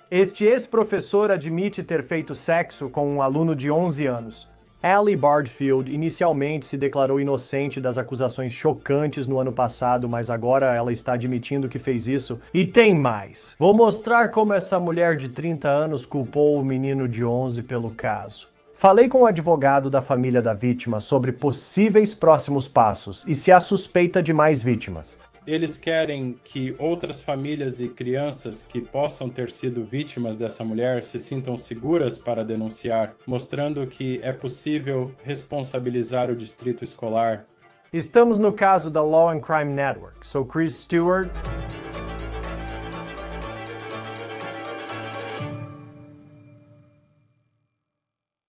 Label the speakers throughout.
Speaker 1: Este ex-professor admite ter feito sexo com um aluno de 11 anos. Allie Bardfield inicialmente se declarou inocente das acusações chocantes no ano passado, mas agora ela está admitindo que fez isso. E tem mais! Vou mostrar como essa mulher de 30 anos culpou o menino de 11 pelo caso. Falei com o advogado da família da vítima sobre possíveis próximos passos e se há suspeita de mais vítimas.
Speaker 2: Eles querem que outras famílias e crianças que possam ter sido vítimas dessa mulher se sintam seguras para denunciar, mostrando que é possível responsabilizar o distrito escolar.
Speaker 1: Estamos no caso da Law and Crime Network. Sou Chris Stewart.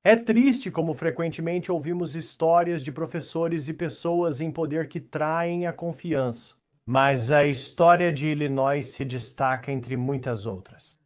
Speaker 1: É triste como frequentemente ouvimos histórias de professores e pessoas em poder que traem a confiança. Mas a história de Illinois se destaca entre muitas outras.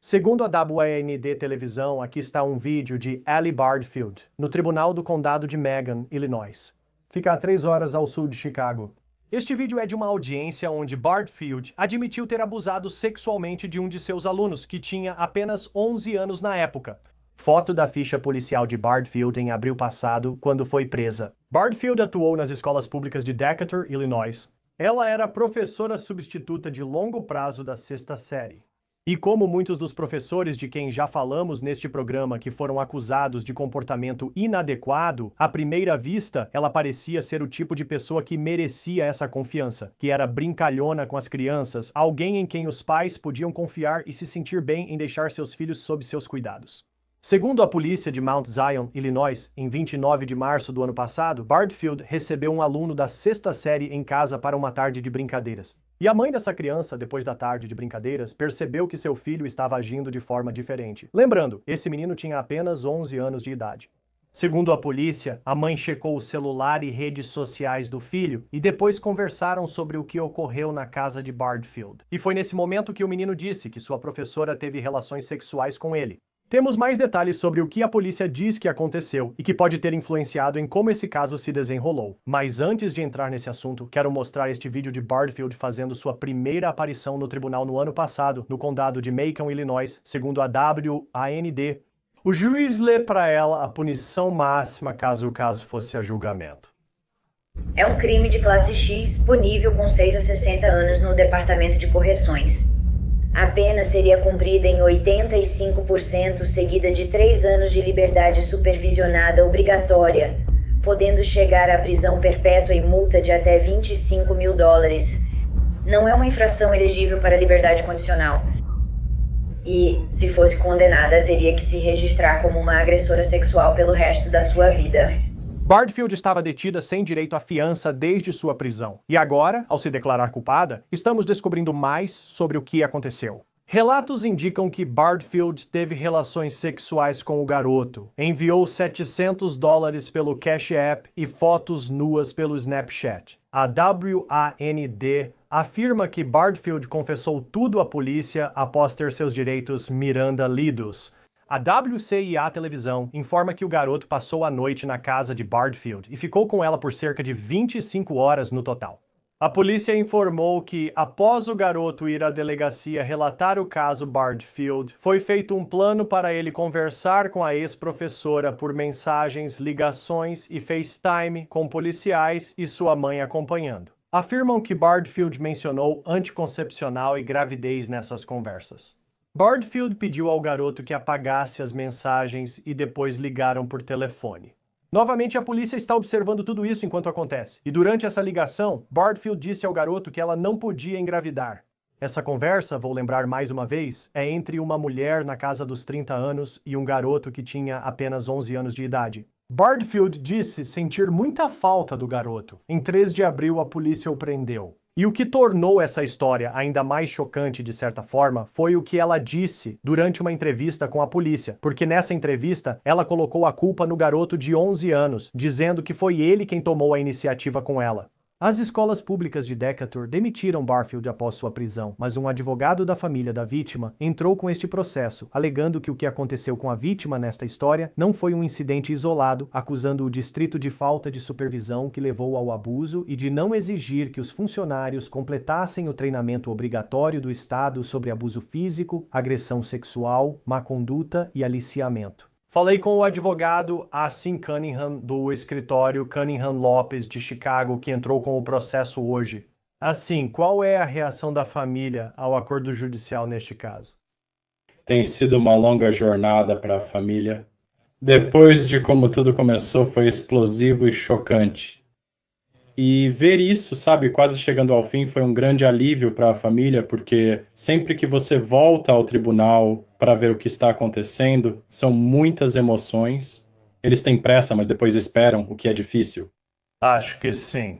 Speaker 1: Segundo a WAND Televisão, aqui está um vídeo de Allie Bardfield, no Tribunal do Condado de Macon, Illinois. Fica a 3 horas ao sul de Chicago. Este vídeo é de uma audiência onde Bardfield admitiu ter abusado sexualmente de um de seus alunos, que tinha apenas 11 anos na época. Foto da ficha policial de Bardfield em abril passado, quando foi presa. Bardfield atuou nas escolas públicas de Decatur, Illinois. Ela era professora substituta de longo prazo da 6ª série. E como muitos dos professores de quem já falamos neste programa que foram acusados de comportamento inadequado, à primeira vista, ela parecia ser o tipo de pessoa que merecia essa confiança, que era brincalhona com as crianças, alguém em quem os pais podiam confiar e se sentir bem em deixar seus filhos sob seus cuidados. Segundo a polícia de Mount Zion, Illinois, em 29 de março do ano passado, Bardfield recebeu um aluno da 6ª série em casa para uma tarde de brincadeiras. E a mãe dessa criança, depois da tarde de brincadeiras, percebeu que seu filho estava agindo de forma diferente. Lembrando, esse menino tinha apenas 11 anos de idade. Segundo a polícia, a mãe checou o celular e redes sociais do filho e depois conversaram sobre o que ocorreu na casa de Bardfield. E foi nesse momento que o menino disse que sua professora teve relações sexuais com ele. Temos mais detalhes sobre o que a polícia diz que aconteceu e que pode ter influenciado em como esse caso se desenrolou. Mas antes de entrar nesse assunto, quero mostrar este vídeo de Bardfield fazendo sua primeira aparição no tribunal no ano passado, no condado de Macon, Illinois, segundo a WAND. O juiz lê para ela a punição máxima caso o caso fosse a julgamento.
Speaker 3: É um crime de classe X, punível com 6 a 60 anos no Departamento de Correções. A pena seria cumprida em 85%, seguida de 3 anos de liberdade supervisionada obrigatória, podendo chegar à prisão perpétua e multa de até $25 mil. Não é uma infração elegível para liberdade condicional. E, se fosse condenada, teria que se registrar como uma agressora sexual pelo resto da sua vida.
Speaker 1: Bardfield estava detida sem direito à fiança desde sua prisão. E agora, ao se declarar culpada, estamos descobrindo mais sobre o que aconteceu. Relatos indicam que Bardfield teve relações sexuais com o garoto, enviou $700 pelo Cash App e fotos nuas pelo Snapchat. A WAND afirma que Bardfield confessou tudo à polícia após ter seus direitos Miranda lidos. A WCIA Televisão informa que o garoto passou a noite na casa de Bardfield e ficou com ela por cerca de 25 horas no total. A polícia informou que, após o garoto ir à delegacia relatar o caso Bardfield, foi feito um plano para ele conversar com a ex-professora por mensagens, ligações e FaceTime com policiais e sua mãe acompanhando. Afirmam que Bardfield mencionou anticoncepcional e gravidez nessas conversas. Bardfield pediu ao garoto que apagasse as mensagens e depois ligaram por telefone. Novamente, a polícia está observando tudo isso enquanto acontece. E durante essa ligação, Bardfield disse ao garoto que ela não podia engravidar. Essa conversa, vou lembrar mais uma vez, é entre uma mulher na casa dos 30 anos e um garoto que tinha apenas 11 anos de idade. Bardfield disse sentir muita falta do garoto. Em 3 de abril, a polícia o prendeu. E o que tornou essa história ainda mais chocante de certa forma foi o que ela disse durante uma entrevista com a polícia, porque nessa entrevista ela colocou a culpa no garoto de 11 anos, dizendo que foi ele quem tomou a iniciativa com ela. As escolas públicas de Decatur demitiram Barfield após sua prisão, mas um advogado da família da vítima entrou com este processo, alegando que o que aconteceu com a vítima nesta história não foi um incidente isolado, acusando o distrito de falta de supervisão que levou ao abuso e de não exigir que os funcionários completassem o treinamento obrigatório do Estado sobre abuso físico, agressão sexual, má conduta e aliciamento. Falei com o advogado Assim Cunningham, do escritório Cunningham Lopes, de Chicago, que entrou com o processo hoje. Assim, qual é a reação da família ao acordo judicial neste caso?
Speaker 2: Tem sido uma longa jornada para a família. Depois de como tudo começou, foi explosivo e chocante. E ver isso, sabe, quase chegando ao fim, foi um grande alívio para a família, porque sempre que você volta ao tribunal para ver o que está acontecendo, são muitas emoções. Eles têm pressa, mas depois esperam, o que é difícil.
Speaker 1: Acho que sim.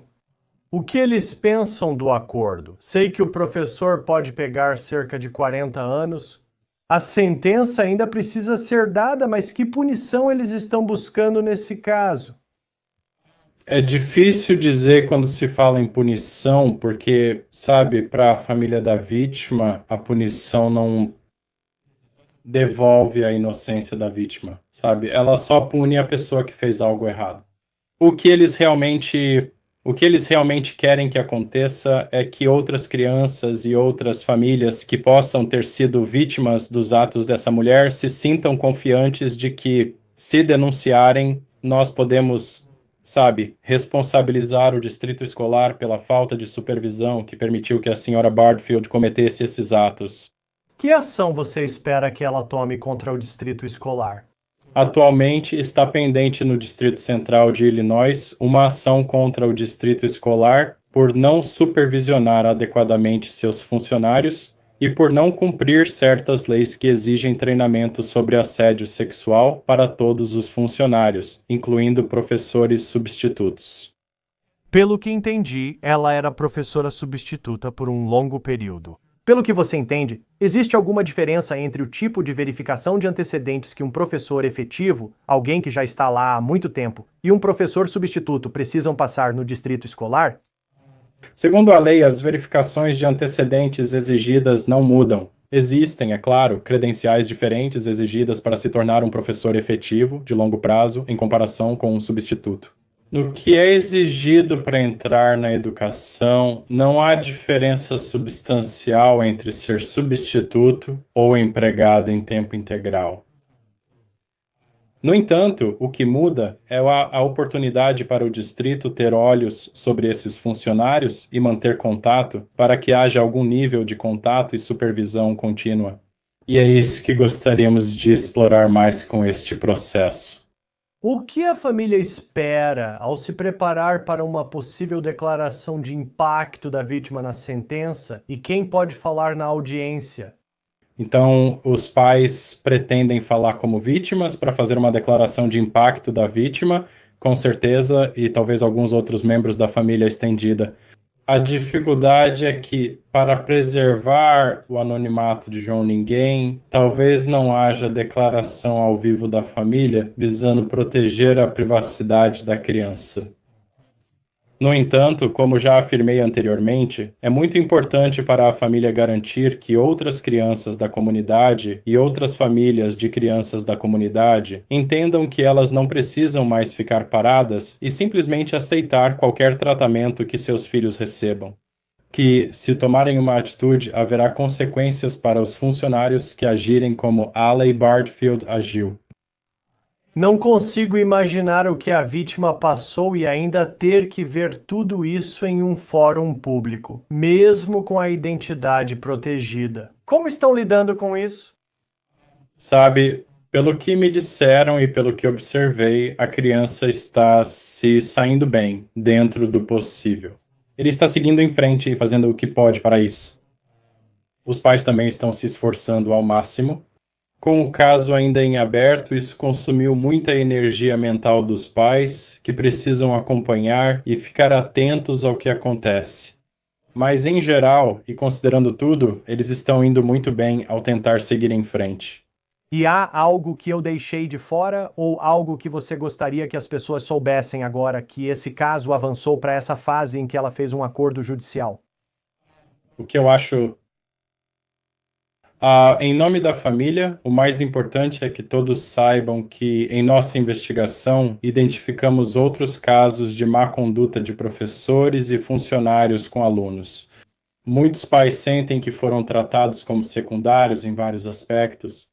Speaker 1: O que eles pensam do acordo? Sei que o professor pode pegar cerca de 40 anos. A sentença ainda precisa ser dada, mas que punição eles estão buscando nesse caso?
Speaker 2: É difícil dizer quando se fala em punição, porque, sabe, para a família da vítima, a punição não devolve a inocência da vítima, sabe? Ela só pune a pessoa que fez algo errado. O que eles realmente, o que eles realmente querem que aconteça é que outras crianças e outras famílias que possam ter sido vítimas dos atos dessa mulher se sintam confiantes de que, se denunciarem, nós podemos, sabe, responsabilizar o distrito escolar pela falta de supervisão que permitiu que a senhora Bardfield cometesse esses atos.
Speaker 1: Que ação você espera que ela tome contra o distrito escolar?
Speaker 2: Atualmente está pendente no Distrito Central de Illinois uma ação contra o distrito escolar por não supervisionar adequadamente seus funcionários e por não cumprir certas leis que exigem treinamento sobre assédio sexual para todos os funcionários, incluindo professores substitutos.
Speaker 1: Pelo que entendi, ela era professora substituta por um longo período. Pelo que você entende, existe alguma diferença entre o tipo de verificação de antecedentes que um professor efetivo, alguém que já está lá há muito tempo, e um professor substituto precisam passar no distrito escolar?
Speaker 2: Segundo a lei, as verificações de antecedentes exigidas não mudam. Existem, é claro, credenciais diferentes exigidas para se tornar um professor efetivo, de longo prazo, em comparação com um substituto. No que é exigido para entrar na educação, não há diferença substancial entre ser substituto ou empregado em tempo integral. No entanto, o que muda é a oportunidade para o distrito ter olhos sobre esses funcionários e manter contato para que haja algum nível de contato e supervisão contínua. E é isso que gostaríamos de explorar mais com este processo.
Speaker 1: O que a família espera ao se preparar para uma possível declaração de impacto da vítima na sentença e quem pode falar na audiência?
Speaker 2: Então, os pais pretendem falar como vítimas para fazer uma declaração de impacto da vítima, com certeza, e talvez alguns outros membros da família estendida. A dificuldade é que, para preservar o anonimato de João Ninguém, talvez não haja declaração ao vivo da família visando proteger a privacidade da criança. No entanto, como já afirmei anteriormente, é muito importante para a família garantir que outras crianças da comunidade e outras famílias de crianças da comunidade entendam que elas não precisam mais ficar paradas e simplesmente aceitar qualquer tratamento que seus filhos recebam. Que, se tomarem uma atitude, haverá consequências para os funcionários que agirem como Allie Bardfield agiu.
Speaker 1: Não consigo imaginar o que a vítima passou e ainda ter que ver tudo isso em um fórum público, mesmo com a identidade protegida. Como estão lidando com isso?
Speaker 2: Sabe, pelo que me disseram e pelo que observei, a criança está se saindo bem, dentro do possível. Ele está seguindo em frente e fazendo o que pode para isso. Os pais também estão se esforçando ao máximo. Com o caso ainda em aberto, isso consumiu muita energia mental dos pais, que precisam acompanhar e ficar atentos ao que acontece. Mas, em geral, e considerando tudo, eles estão indo muito bem ao tentar seguir em frente.
Speaker 1: E há algo que eu deixei de fora ou algo que você gostaria que as pessoas soubessem agora que esse caso avançou para essa fase em que ela fez um acordo judicial?
Speaker 2: O que eu acho, em nome da família, o mais importante é que todos saibam que, em nossa investigação, identificamos outros casos de má conduta de professores e funcionários com alunos. Muitos pais sentem que foram tratados como secundários em vários aspectos.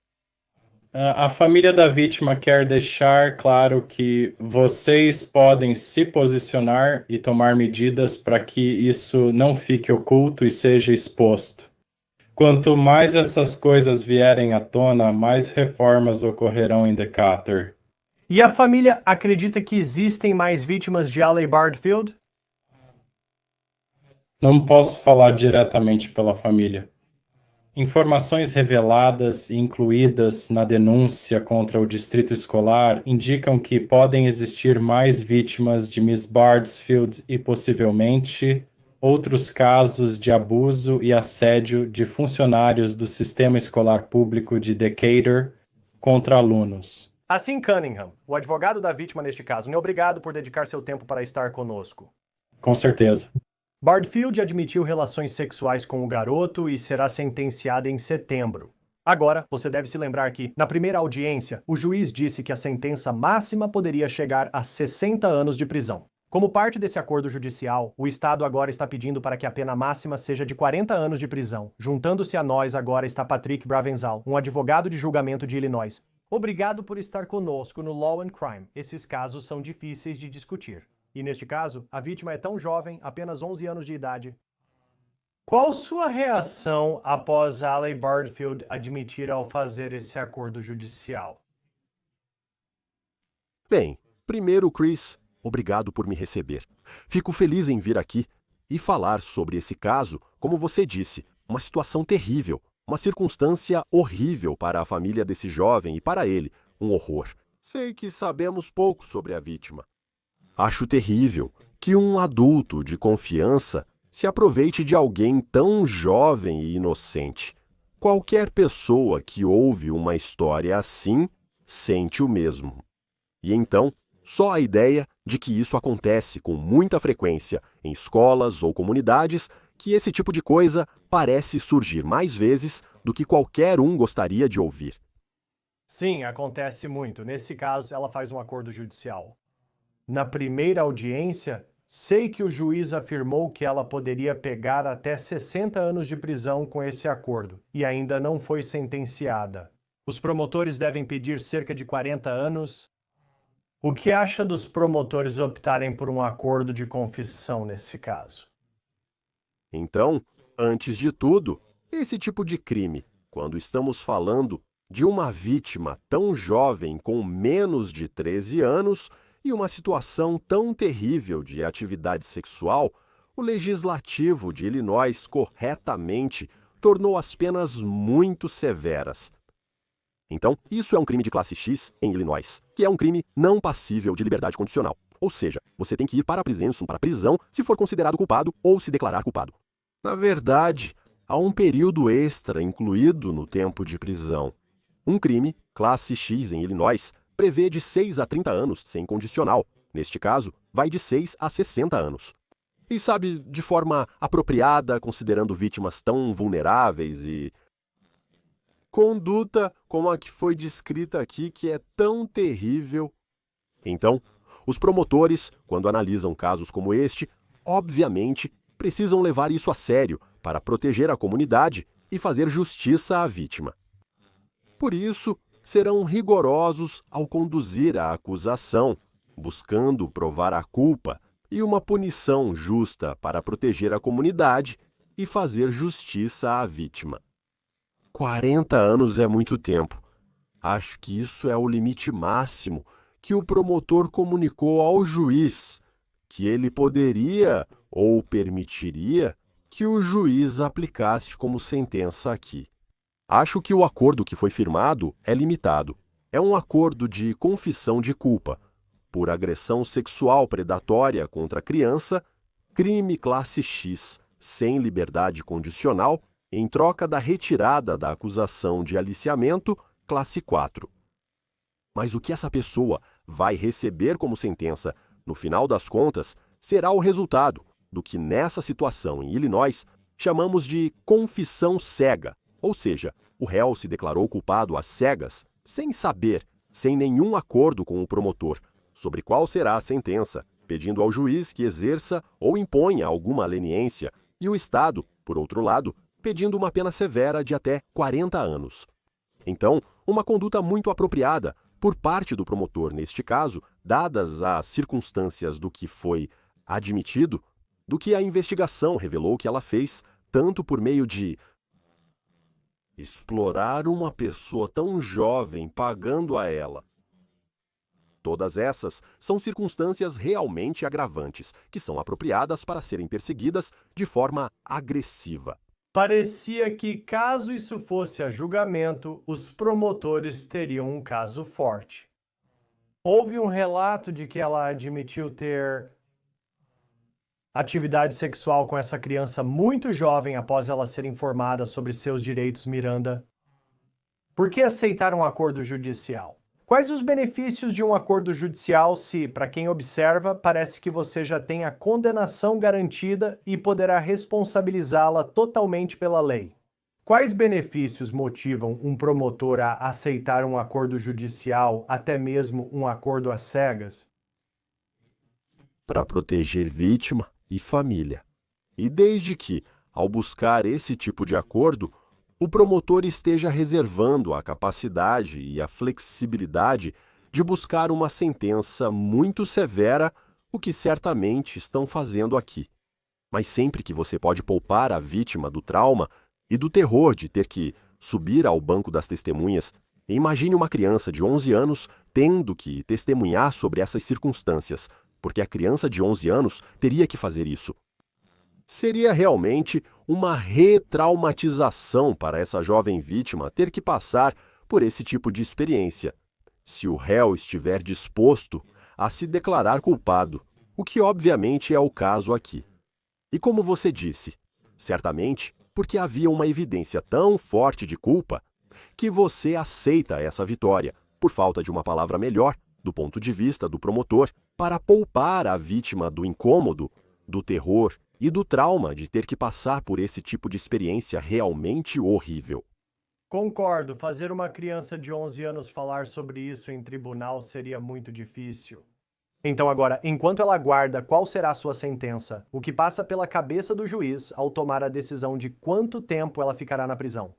Speaker 2: A família da vítima quer deixar claro que vocês podem se posicionar e tomar medidas para que isso não fique oculto e seja exposto. Quanto mais essas coisas vierem à tona, mais reformas ocorrerão em Decatur.
Speaker 1: E a família acredita que existem mais vítimas de Allie Bardfield?
Speaker 2: Não posso falar diretamente pela família. Informações reveladas e incluídas na denúncia contra o distrito escolar indicam que podem existir mais vítimas de Miss Bardfield e possivelmente outros casos de abuso e assédio de funcionários do sistema escolar público de Decatur contra alunos.
Speaker 1: Assim, Cunningham, o advogado da vítima neste caso, muito obrigado por dedicar seu tempo para estar conosco.
Speaker 2: Com certeza.
Speaker 1: Bardfield admitiu relações sexuais com o garoto e será sentenciada em setembro. Agora, você deve se lembrar que, na primeira audiência, o juiz disse que a sentença máxima poderia chegar a 60 anos de prisão. Como parte desse acordo judicial, o Estado agora está pedindo para que a pena máxima seja de 40 anos de prisão. Juntando-se a nós agora está Patrick Bravenzal, um advogado de julgamento de Illinois. Obrigado por estar conosco no Law and Crime. Esses casos são difíceis de discutir. E neste caso, a vítima é tão jovem, apenas 11 anos de idade. Qual sua reação após Allie Bardfield admitir ao fazer esse acordo judicial?
Speaker 4: Bem, primeiro, Chris, obrigado por me receber. Fico feliz em vir aqui e falar sobre esse caso, como você disse, uma situação terrível, uma circunstância horrível para a família desse jovem e para ele, um horror. Sei que sabemos pouco sobre a vítima. Acho terrível que um adulto de confiança se aproveite de alguém tão jovem e inocente. Qualquer pessoa que ouve uma história assim sente o mesmo. E então, só a ideia de que isso acontece com muita frequência em escolas ou comunidades, que esse tipo de coisa parece surgir mais vezes do que qualquer um gostaria de ouvir.
Speaker 1: Sim, acontece muito. Nesse caso, ela faz um acordo judicial. Na primeira audiência, sei que o juiz afirmou que ela poderia pegar até 60 anos de prisão com esse acordo, e ainda não foi sentenciada. Os promotores devem pedir cerca de 40 anos. O que acha dos promotores optarem por um acordo de confissão nesse caso?
Speaker 4: Então, antes de tudo, esse tipo de crime, quando estamos falando de uma vítima tão jovem com menos de 13 anos, e uma situação tão terrível de atividade sexual, o legislativo de Illinois corretamente tornou as penas muito severas. Então, isso é um crime de classe X em Illinois, que é um crime não passível de liberdade condicional. Ou seja, você tem que ir para a prisão se for considerado culpado ou se declarar culpado. Na verdade, há um período extra incluído no tempo de prisão. Um crime, classe X em Illinois, prevê de 6 a 30 anos sem condicional. Neste caso, vai de 6 a 60 anos. E sabe, de forma apropriada, considerando vítimas tão vulneráveis e... conduta como a que foi descrita aqui, que é tão terrível. Então, os promotores, quando analisam casos como este, obviamente, precisam levar isso a sério para proteger a comunidade e fazer justiça à vítima. Por isso, serão rigorosos ao conduzir a acusação, buscando provar a culpa e uma punição justa para proteger a comunidade e fazer justiça à vítima. 40 anos é muito tempo. Acho que isso é o limite máximo que o promotor comunicou ao juiz, que ele poderia ou permitiria que o juiz aplicasse como sentença aqui. Acho que o acordo que foi firmado é limitado. É um acordo de confissão de culpa por agressão sexual predatória contra a criança, crime classe X, sem liberdade condicional, em troca da retirada da acusação de aliciamento classe 4. Mas o que essa pessoa vai receber como sentença, no final das contas, será o resultado do que nessa situação em Illinois chamamos de confissão cega, ou seja, o réu se declarou culpado às cegas, sem saber, sem nenhum acordo com o promotor, sobre qual será a sentença, pedindo ao juiz que exerça ou imponha alguma leniência, e o Estado, por outro lado, pedindo uma pena severa de até 40 anos. Então, uma conduta muito apropriada por parte do promotor neste caso, dadas as circunstâncias do que foi admitido, do que a investigação revelou que ela fez, tanto por meio de explorar uma pessoa tão jovem pagando a ela. Todas essas são circunstâncias realmente agravantes, que são apropriadas para serem perseguidas de forma agressiva.
Speaker 1: Parecia que, caso isso fosse a julgamento, os promotores teriam um caso forte. Houve um relato de que ela admitiu ter atividade sexual com essa criança muito jovem após ela ser informada sobre seus direitos, Miranda. Por que aceitar um acordo judicial? Quais os benefícios de um acordo judicial se, para quem observa, parece que você já tem a condenação garantida e poderá responsabilizá-la totalmente pela lei? Quais benefícios motivam um promotor a aceitar um acordo judicial, até mesmo um acordo às cegas?
Speaker 4: Para proteger vítima e família. E desde que, ao buscar esse tipo de acordo, o promotor esteja reservando a capacidade e a flexibilidade de buscar uma sentença muito severa, o que certamente estão fazendo aqui. Mas sempre que você pode poupar a vítima do trauma e do terror de ter que subir ao banco das testemunhas, imagine uma criança de 11 anos tendo que testemunhar sobre essas circunstâncias, porque a criança de 11 anos teria que fazer isso. Seria realmente uma retraumatização para essa jovem vítima ter que passar por esse tipo de experiência, se o réu estiver disposto a se declarar culpado, o que obviamente é o caso aqui. E como você disse, certamente porque havia uma evidência tão forte de culpa que você aceita essa vitória, por falta de uma palavra melhor, do ponto de vista do promotor, para poupar a vítima do incômodo, do terror e do trauma de ter que passar por esse tipo de experiência realmente horrível.
Speaker 1: Concordo, fazer uma criança de 11 anos falar sobre isso em tribunal seria muito difícil. Então agora, enquanto ela aguarda qual será a sua sentença, o que passa pela cabeça do juiz ao tomar a decisão de quanto tempo ela ficará na prisão?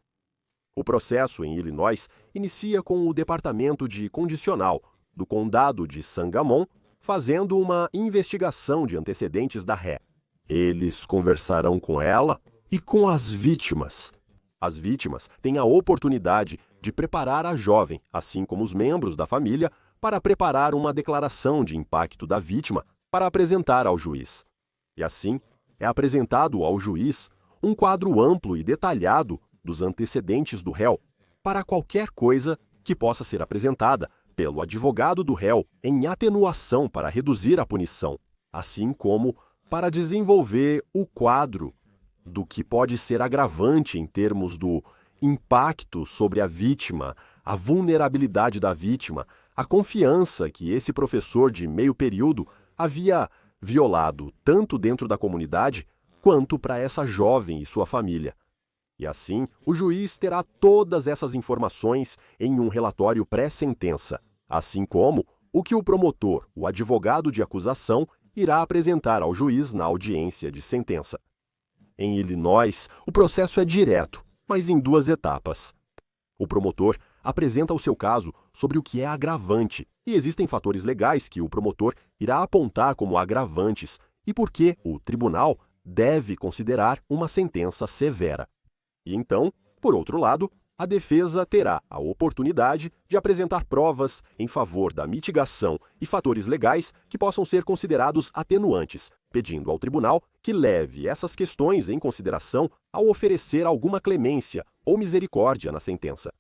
Speaker 4: O processo em Illinois inicia com o Departamento de Condicional do Condado de Sangamon fazendo uma investigação de antecedentes da ré. Eles conversarão com ela e com as vítimas. As vítimas têm a oportunidade de preparar a jovem, assim como os membros da família, para preparar uma declaração de impacto da vítima para apresentar ao juiz. E assim, é apresentado ao juiz um quadro amplo e detalhado dos antecedentes do réu para qualquer coisa que possa ser apresentada pelo advogado do réu em atenuação para reduzir a punição, assim como para desenvolver o quadro do que pode ser agravante em termos do impacto sobre a vítima, a vulnerabilidade da vítima, a confiança que esse professor de meio período havia violado tanto dentro da comunidade quanto para essa jovem e sua família. E assim, o juiz terá todas essas informações em um relatório pré-sentença, assim como o que o promotor, o advogado de acusação, irá apresentar ao juiz na audiência de sentença. Em Illinois, o processo é direto, mas em 2 etapas. O promotor apresenta o seu caso sobre o que é agravante, e existem fatores legais que o promotor irá apontar como agravantes e por que o tribunal deve considerar uma sentença severa. E então, por outro lado, a defesa terá a oportunidade de apresentar provas em favor da mitigação e fatores legais que possam ser considerados atenuantes, pedindo ao tribunal que leve essas questões em consideração ao oferecer alguma clemência ou misericórdia na sentença.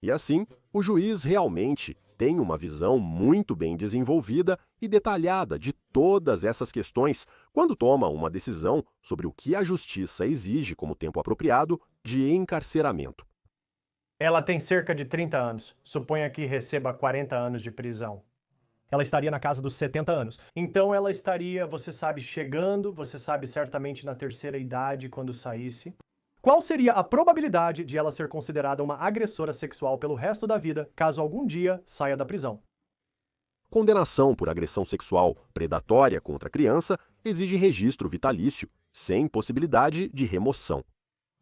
Speaker 4: E assim, o juiz realmente tem uma visão muito bem desenvolvida e detalhada de todas essas questões quando toma uma decisão sobre o que a justiça exige como tempo apropriado de encarceramento.
Speaker 1: Ela tem cerca de 30 anos. Suponha que receba 40 anos de prisão. Ela estaria na casa dos 70 anos. Então ela estaria, você sabe, chegando, você sabe, certamente na terceira idade quando saísse. Qual seria a probabilidade de ela ser considerada uma agressora sexual pelo resto da vida, caso algum dia saia da prisão?
Speaker 4: Condenação por agressão sexual predatória contra a criança exige registro vitalício, sem possibilidade de remoção.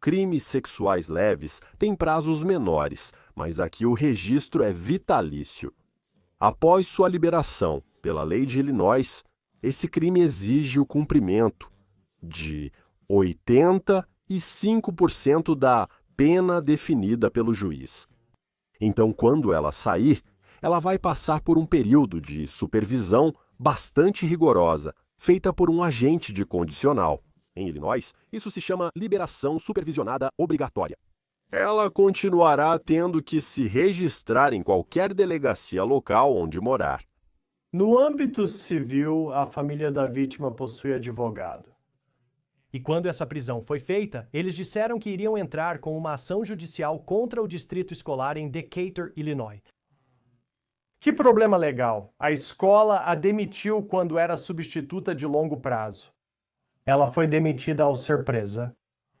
Speaker 4: Crimes sexuais leves têm prazos menores, mas aqui o registro é vitalício. Após sua liberação pela lei de Illinois, esse crime exige o cumprimento de 85% da pena definida pelo juiz. Então, quando ela sair, ela vai passar por um período de supervisão bastante rigorosa, feita por um agente de condicional. Em Illinois, isso se chama liberação supervisionada obrigatória. Ela continuará tendo que se registrar em qualquer delegacia local onde morar.
Speaker 1: No âmbito civil, a família da vítima possui advogado. E quando essa prisão foi feita, eles disseram que iriam entrar com uma ação judicial contra o distrito escolar em Decatur, Illinois. Que problema legal! A escola a demitiu quando era substituta de longo prazo. Ela foi demitida ao ser presa.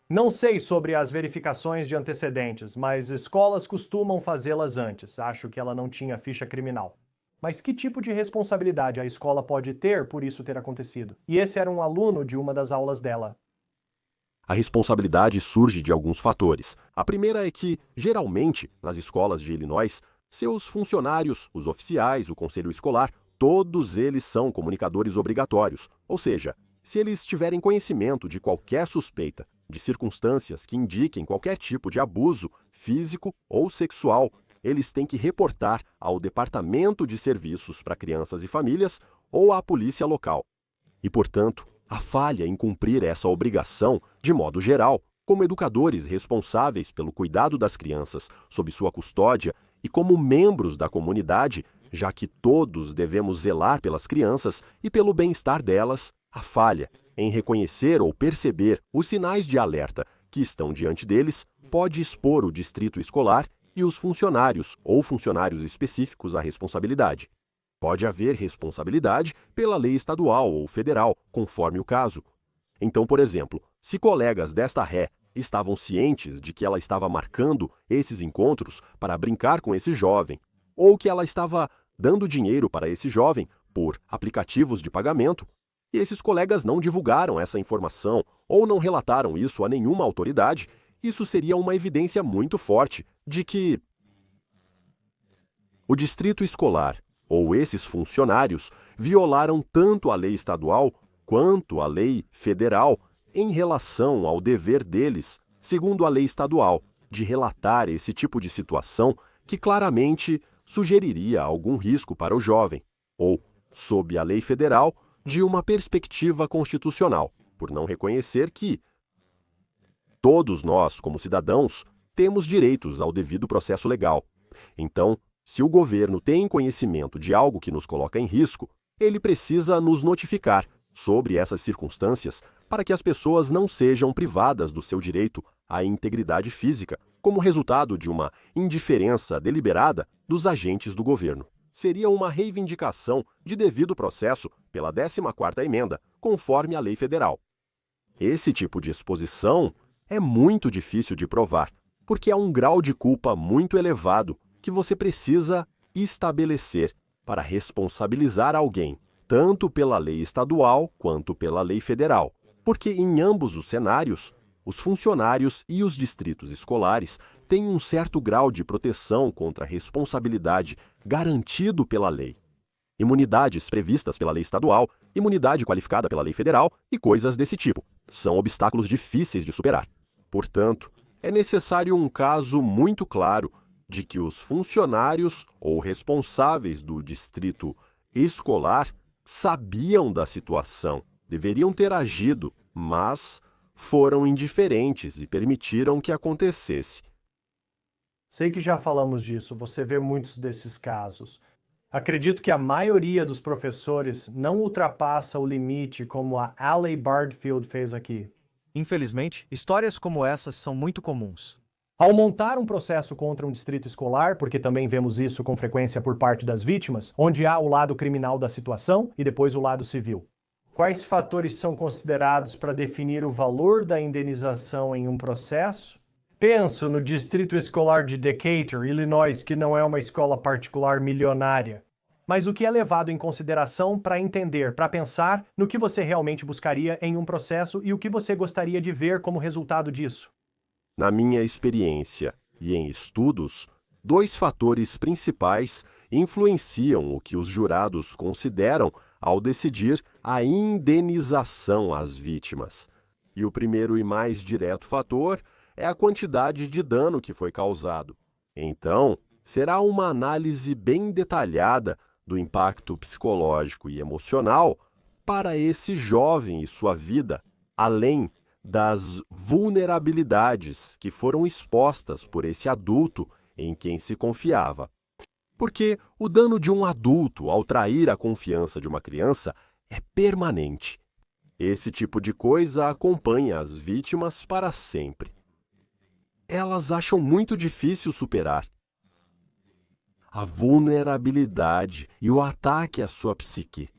Speaker 1: Não sei sobre as verificações de antecedentes, mas escolas costumam fazê-las antes. Acho que ela não tinha ficha criminal. Mas que tipo de responsabilidade a escola pode ter por isso ter acontecido? E esse era um aluno de uma das aulas dela.
Speaker 4: A responsabilidade surge de alguns fatores. A primeira é que, geralmente, nas escolas de Illinois, seus funcionários, os oficiais, o conselho escolar, todos eles são comunicadores obrigatórios. Ou seja, se eles tiverem conhecimento de qualquer suspeita, de circunstâncias que indiquem qualquer tipo de abuso físico ou sexual, eles têm que reportar ao Departamento de Serviços para Crianças e Famílias ou à polícia local. E, portanto, a falha em cumprir essa obrigação, de modo geral, como educadores responsáveis pelo cuidado das crianças sob sua custódia e como membros da comunidade, já que todos devemos zelar pelas crianças e pelo bem-estar delas, a falha em reconhecer ou perceber os sinais de alerta que estão diante deles pode expor o distrito escolar e os funcionários ou funcionários específicos à responsabilidade. Pode haver responsabilidade pela lei estadual ou federal, conforme o caso. Então, por exemplo, se colegas desta ré estavam cientes de que ela estava marcando esses encontros para brincar com esse jovem, ou que ela estava dando dinheiro para esse jovem por aplicativos de pagamento, e esses colegas não divulgaram essa informação ou não relataram isso a nenhuma autoridade, isso seria uma evidência muito forte de que o distrito escolar ou esses funcionários violaram tanto a lei estadual quanto a lei federal em relação ao dever deles, segundo a lei estadual, de relatar esse tipo de situação que claramente sugeriria algum risco para o jovem, ou, sob a lei federal, de uma perspectiva constitucional, por não reconhecer que todos nós, como cidadãos, temos direitos ao devido processo legal. Então, se o governo tem conhecimento de algo que nos coloca em risco, ele precisa nos notificar sobre essas circunstâncias para que as pessoas não sejam privadas do seu direito à integridade física, como resultado de uma indiferença deliberada dos agentes do governo. Seria uma reivindicação de devido processo pela 14ª emenda, conforme a lei federal. Esse tipo de exposição é muito difícil de provar, porque há um grau de culpa muito elevado que você precisa estabelecer para responsabilizar alguém, tanto pela lei estadual quanto pela lei federal, porque em ambos os cenários, os funcionários e os distritos escolares têm um certo grau de proteção contra a responsabilidade garantido pela lei. Imunidades previstas pela lei estadual, imunidade qualificada pela lei federal e coisas desse tipo. São obstáculos difíceis de superar. Portanto, é necessário um caso muito claro de que os funcionários ou responsáveis do distrito escolar sabiam da situação, deveriam ter agido, mas foram indiferentes e permitiram que acontecesse.
Speaker 1: Sei que já falamos disso, você vê muitos desses casos. Acredito que a maioria dos professores não ultrapassa o limite como a Allie Bardfield fez aqui. Infelizmente, histórias como essas são muito comuns. Ao montar um processo contra um distrito escolar, porque também vemos isso com frequência por parte das vítimas, onde há o lado criminal da situação e depois o lado civil. Quais fatores são considerados para definir o valor da indenização em um processo? Penso no Distrito Escolar de Decatur, Illinois, que não é uma escola particular milionária. Mas o que é levado em consideração para entender, para pensar no que você realmente buscaria em um processo e o que você gostaria de ver como resultado disso?
Speaker 4: Na minha experiência e em estudos, dois fatores principais influenciam o que os jurados consideram ao decidir a indenização às vítimas. E o primeiro e mais direto fator é a quantidade de dano que foi causado. Então, será uma análise bem detalhada do impacto psicológico e emocional para esse jovem e sua vida, além das vulnerabilidades que foram expostas por esse adulto em quem se confiava. Porque o dano de um adulto ao trair a confiança de uma criança é permanente. Esse tipo de coisa acompanha as vítimas para sempre. Elas acham muito difícil superar. A vulnerabilidade e o ataque à sua psique.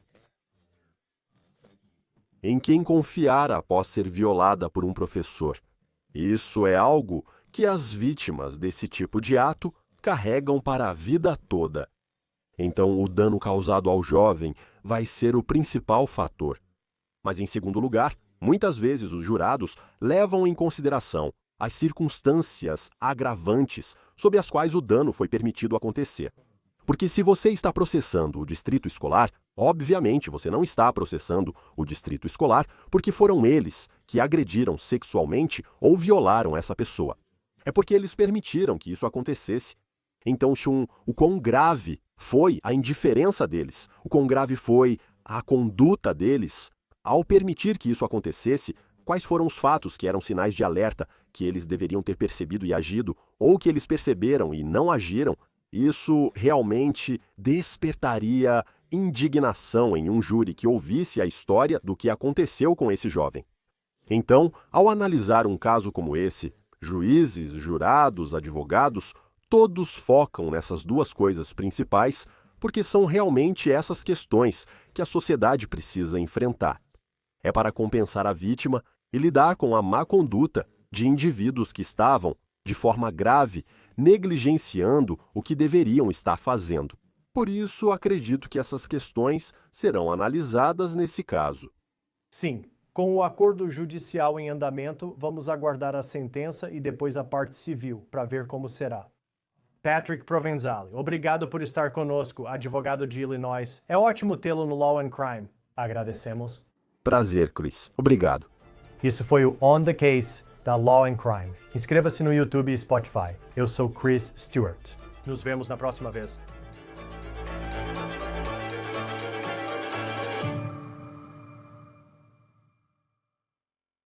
Speaker 4: Em quem confiar após ser violada por um professor. Isso é algo que as vítimas desse tipo de ato carregam para a vida toda. Então, o dano causado ao jovem vai ser o principal fator. Mas, em segundo lugar, muitas vezes os jurados levam em consideração as circunstâncias agravantes sob as quais o dano foi permitido acontecer. Porque se você está processando o distrito escolar, obviamente você não está processando o distrito escolar porque foram eles que agrediram sexualmente ou violaram essa pessoa. É porque eles permitiram que isso acontecesse. Então, o quão grave foi a indiferença deles, o quão grave foi a conduta deles ao permitir que isso acontecesse, quais foram os fatos que eram sinais de alerta que eles deveriam ter percebido e agido, ou que eles perceberam e não agiram, isso realmente despertaria indignação em um júri que ouvisse a história do que aconteceu com esse jovem. Então, ao analisar um caso como esse, juízes, jurados, advogados, todos focam nessas duas coisas principais, porque são realmente essas questões que a sociedade precisa enfrentar. É para compensar a vítima e lidar com a má conduta de indivíduos que estavam, de forma grave, negligenciando o que deveriam estar fazendo. Por isso, acredito que essas questões serão analisadas nesse caso.
Speaker 1: Sim, com o acordo judicial em andamento, vamos aguardar a sentença e depois a parte civil, para ver como será. Patrick Provenzale, obrigado por estar conosco, advogado de Illinois. É ótimo tê-lo no Law and Crime. Agradecemos.
Speaker 4: Prazer, Chris. Obrigado.
Speaker 1: Isso foi o On the Case da Law and Crime. Inscreva-se no YouTube e Spotify. Eu sou Chris Stewart. Nos vemos na próxima vez.